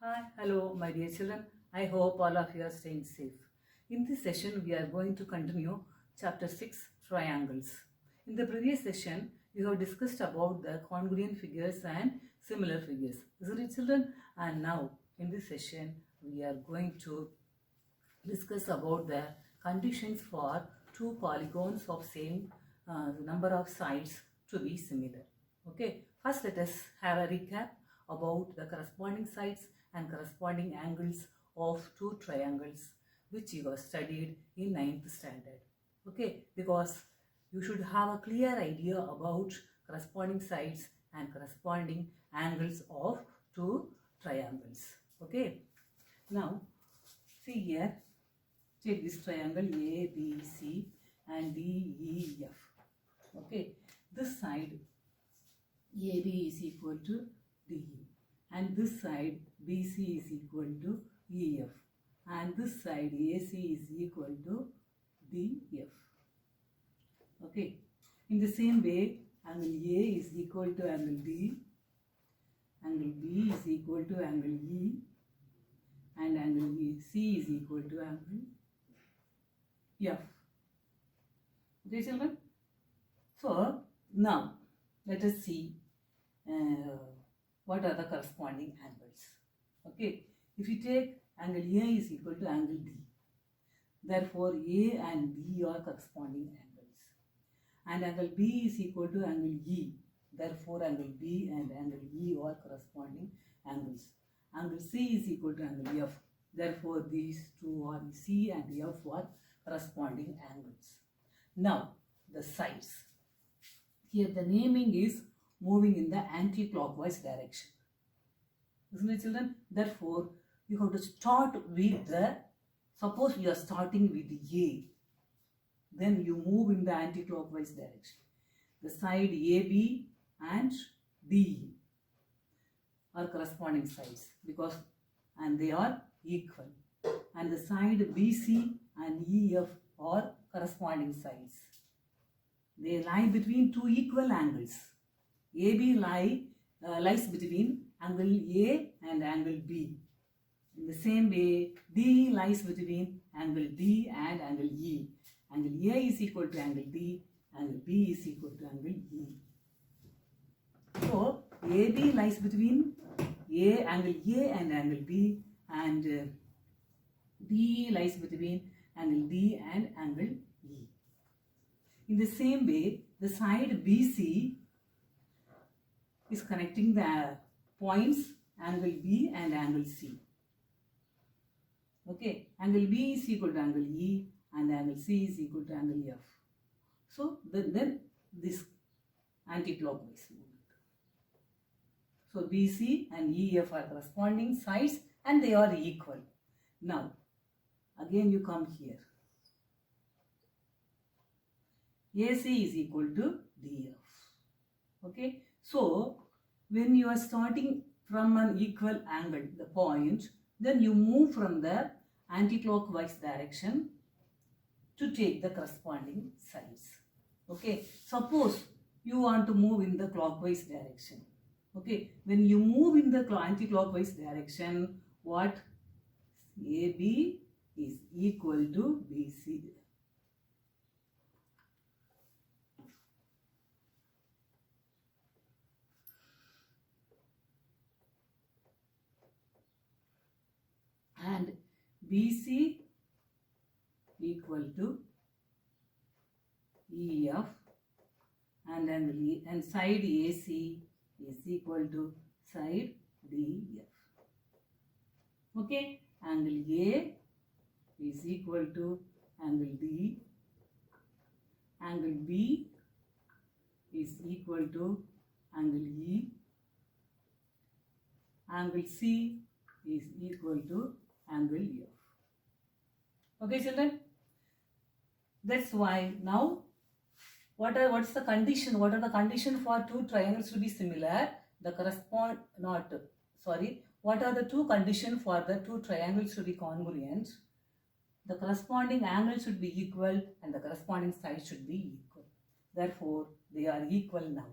Hi, hello, my dear children. I hope all of you are staying safe. In this session, we are going to continue chapter 6 triangles. In the previous session, you have discussed about the congruent figures and similar figures. Isn't it, children? And now, in this session, we are going to discuss about the conditions for two polygons of same number of sides to be similar. Okay, first let us have a recap about the corresponding sides and corresponding angles of two triangles which you have studied in 9th standard. Okay, because you should have a clear idea about corresponding sides and corresponding angles of two triangles. Okay, now see here, take this triangle ABC and DEF. Okay, this side AB is equal to DE and this side BC is equal to EF and this side AC is equal to DF. Okay, in the same way, angle A is equal to angle D, angle B is equal to angle E, and angle C is equal to angle F. Okay, children? So, now let us see what are the corresponding angles. Okay, if you take angle A is equal to angle D, therefore A and D are corresponding angles. And angle B is equal to angle E, therefore angle B and angle E are corresponding angles. Angle C is equal to angle F, therefore these two are C and F are corresponding angles. Now the sides. Here the naming is moving in the anti-clockwise direction. Isn't it, children? Therefore you have to start with the, suppose you are starting with A, then you move in the anti-clockwise direction. The side AB and DE are corresponding sides because and they are equal, and the side BC and EF are corresponding sides. They lie between two equal angles. AB lies between angle A and angle B. In the same way, D lies between angle D and angle E. Angle A is equal to angle D, angle B is equal to angle E. So, AB lies between angle A and angle B, and D lies between angle D and angle E. In the same way, the side BC is connecting the points angle B and angle C. Okay, angle B is equal to angle E and angle C is equal to angle F. So, then this anti-clockwise movement. So, BC and EF are corresponding sides and they are equal. Now, again you come here. AC is equal to DF. Okay, so when you are starting from an equal angle, the point, then you move from the anti-clockwise direction to take the corresponding sides. Okay, suppose you want to move in the clockwise direction. Okay, when you move in the anti-clockwise direction, what? AB is equal to BC. And BC equal to EF and side AC is equal to side DF. Okay, angle A is equal to angle D, angle B is equal to angle E, angle C is equal to angle F. Okay, children? That's why now what is the condition? What are the conditions for two triangles to be similar? What are the two conditions for the two triangles to be congruent? The corresponding angle should be equal and the corresponding side should be equal. Therefore, they are equal now.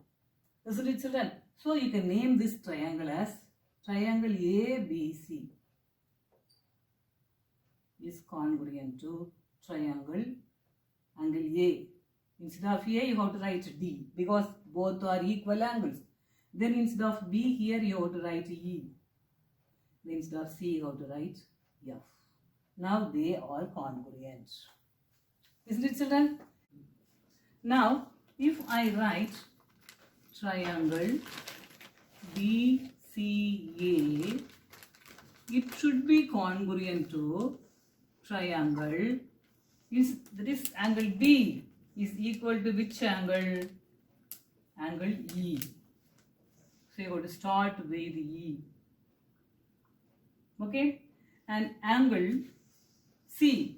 Isn't it, children? So you can name this triangle as triangle ABC is congruent to triangle angle A. Instead of A, you have to write D because both are equal angles. Then instead of B here, you have to write E. Then instead of C, you have to write F. Now they are congruent. Isn't it, children? Now, if I write triangle BCA, it should be congruent to triangle. This angle B is equal to which angle? Angle E. So you have to start with E. Okay? And angle C.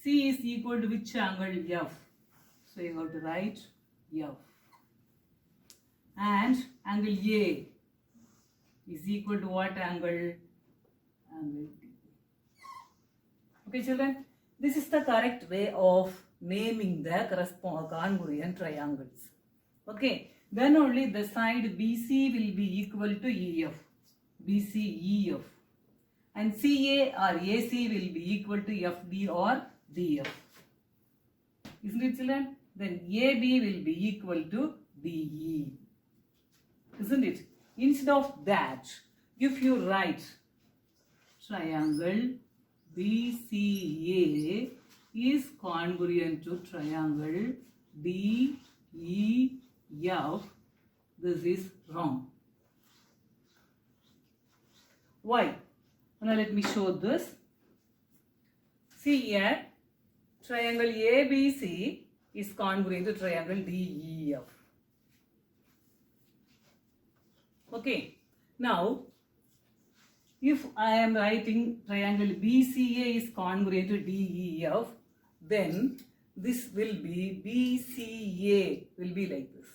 C is equal to which angle? F. So you have to write F. And angle A is equal to what angle? Angle D. Okay, children? This is the correct way of naming the congruent triangles. Okay? Then only the side BC will be equal to EF. BC, EF. And CA or AC will be equal to FD or DF. Isn't it, children? Then AB will be equal to DE. Isn't it? Instead of that, if you write triangle BCA is congruent to triangle DEF, this is wrong. Why? Now let me show this. See here, triangle ABC is congruent to triangle DEF. Okay. Now, if I am writing triangle BCA is congruent to DEF, then this will be BCA will be like this.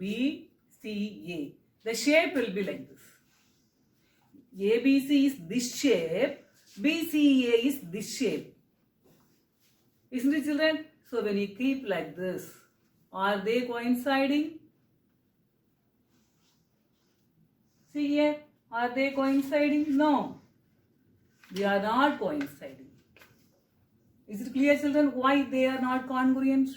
BCA. The shape will be like this. ABC is this shape, BCA is this shape. Isn't it, children? So when you keep like this, are they coinciding? See here, are they coinciding? No, they are not coinciding. Is it clear, children, why they are not congruent?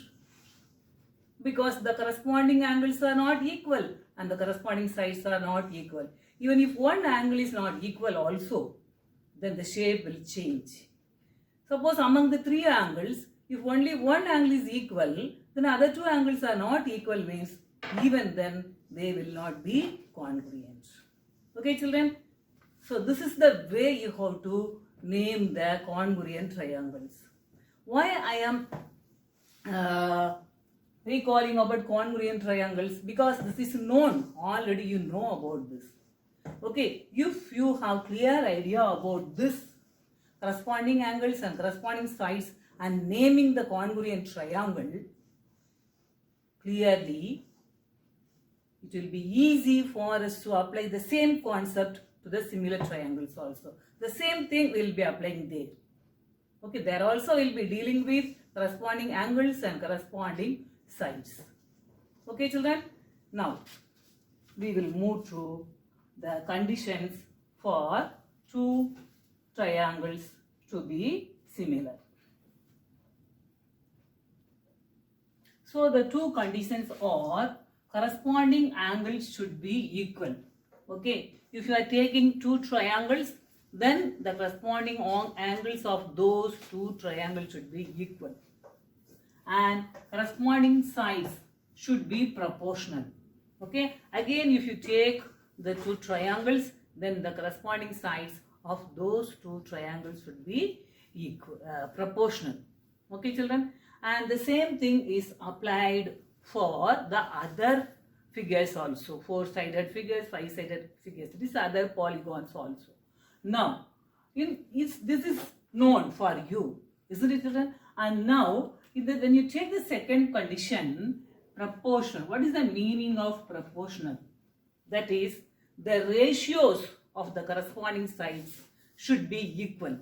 Because the corresponding angles are not equal and the corresponding sides are not equal. Even if one angle is not equal also, then the shape will change. Suppose among the three angles, if only one angle is equal, then other two angles are not equal means even then they will not be congruent. Okay, children? So this is the way you have to name the congruent triangles. Why I am recalling about congruent triangles? Because this is known. Already you know about this. Okay, if you have clear idea about this corresponding angles and corresponding sides and naming the congruent triangle, clearly it will be easy for us to apply the same concept to the similar triangles also. The same thing will be applying there. Okay, there also will be dealing with corresponding angles and corresponding sides. Okay, children? Now, we will move to the conditions for two triangles to be similar. So, the two conditions are corresponding angles should be equal. Okay, if you are taking two triangles, then the corresponding angles of those two triangles should be equal. And corresponding sides should be proportional. Okay, again if you take the two triangles, then the corresponding sides of those two triangles should be equal, proportional. Okay, children? And the same thing is applied for the other figures also. 4-sided figures, 5-sided figures. These other polygons also. Now, this is known for you. Isn't it, children? And now, when you take the second condition, proportional. What is the meaning of proportional? That is, the ratios of the corresponding sides should be equal.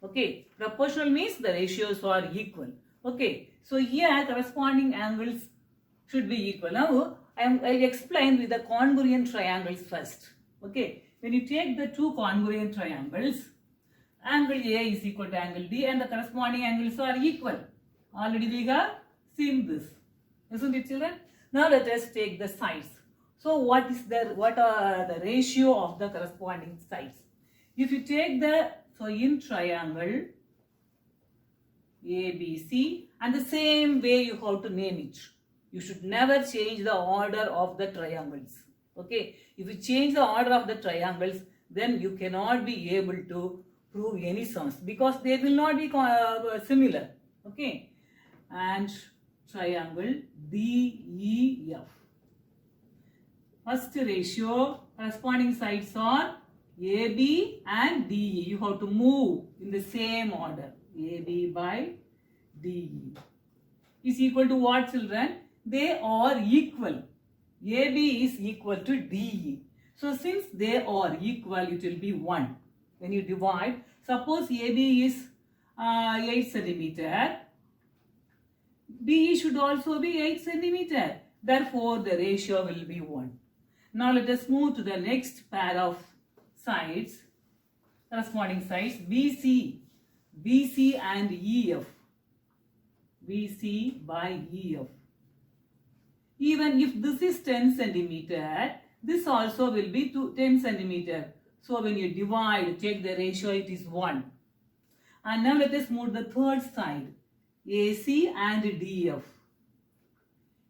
Okay, proportional means the ratios are equal. Okay, so here corresponding angles should be equal. Now, I'll explain with the congruent triangles first. Okay, when you take the two congruent triangles, angle A is equal to angle D and the corresponding angles are equal. Already we have seen this. Isn't it, children? Now let us take the sides. So what are the ratio of the corresponding sides? If you take in triangle ABC, and the same way you have to name it. You should never change the order of the triangles. Okay, if you change the order of the triangles, then you cannot be able to prove any sums because they will not be similar. Okay, and triangle DEF. First ratio, corresponding sides are AB and DE. You have to move in the same order. AB by DE is equal to what, children? They are equal. AB is equal to DE. So since they are equal, it will be 1. When you divide, suppose AB is 8 centimeter, DE should also be 8 centimeter. Therefore, the ratio will be 1. Now let us move to the next pair of sides, corresponding sides, BC and EF. BC by EF. Even if this is 10 centimeter, this also will be 10 centimeter. So when you divide, take the ratio, it is 1. And now let us move to the third side, AC and DF.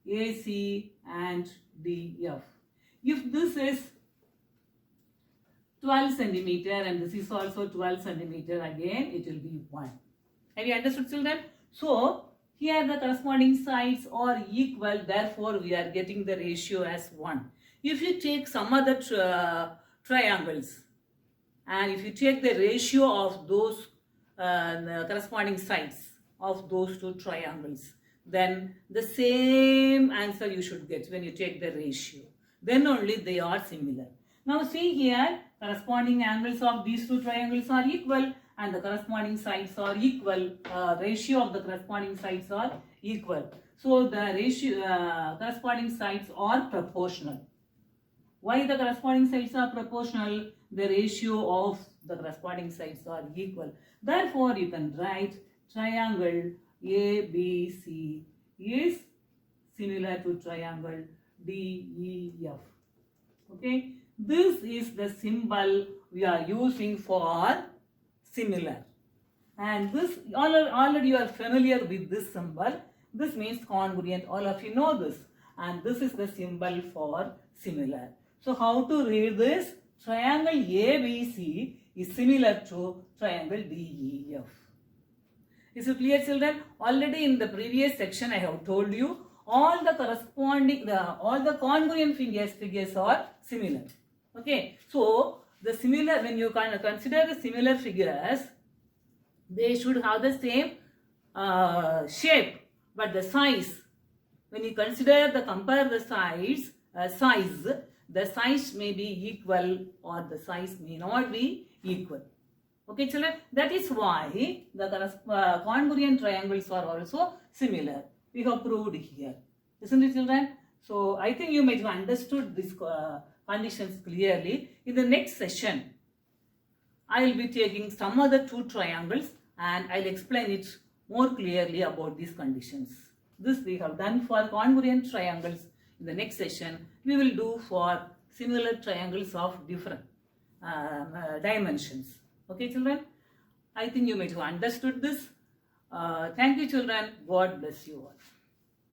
AC and DF. If this is 12 centimeter and this is also 12 centimeter, again it will be 1. Have you understood, children? So here the corresponding sides are equal, therefore we are getting the ratio as 1. If you take some other triangles and if you take the ratio of those corresponding sides of those two triangles, then the same answer you should get when you take the ratio. Then only they are similar. Now see here, corresponding angles of these two triangles are equal and the corresponding sides are equal. Ratio of the corresponding sides are equal. So the ratio corresponding sides are proportional. Why the corresponding sides are proportional? The ratio of the corresponding sides are equal. Therefore, you can write triangle ABC is similar to triangle DEF. Okay, this is the symbol we are using for similar. And this, already you are familiar with this symbol. This means congruent. All of you know this. And this is the symbol for similar. So how to read this? Triangle ABC is similar to triangle DEF. Is it clear, children? Already in the previous section I have told you all the congruent figures are similar. Okay, so the similar, when you consider the similar figures, they should have the same shape, but the size, when you compare the size, the size may be equal or the size may not be equal. Okay, children, that is why the congruent triangles are also similar. We have proved here. Isn't it, children? So I think you might have understood these conditions clearly. In the next session, I will be taking some other two triangles and I will explain it more clearly about these conditions. This we have done for congruent triangles. In the next session, we will do for similar triangles of different dimensions. Okay, children? I think you might have understood this. Thank you, children. God bless you all.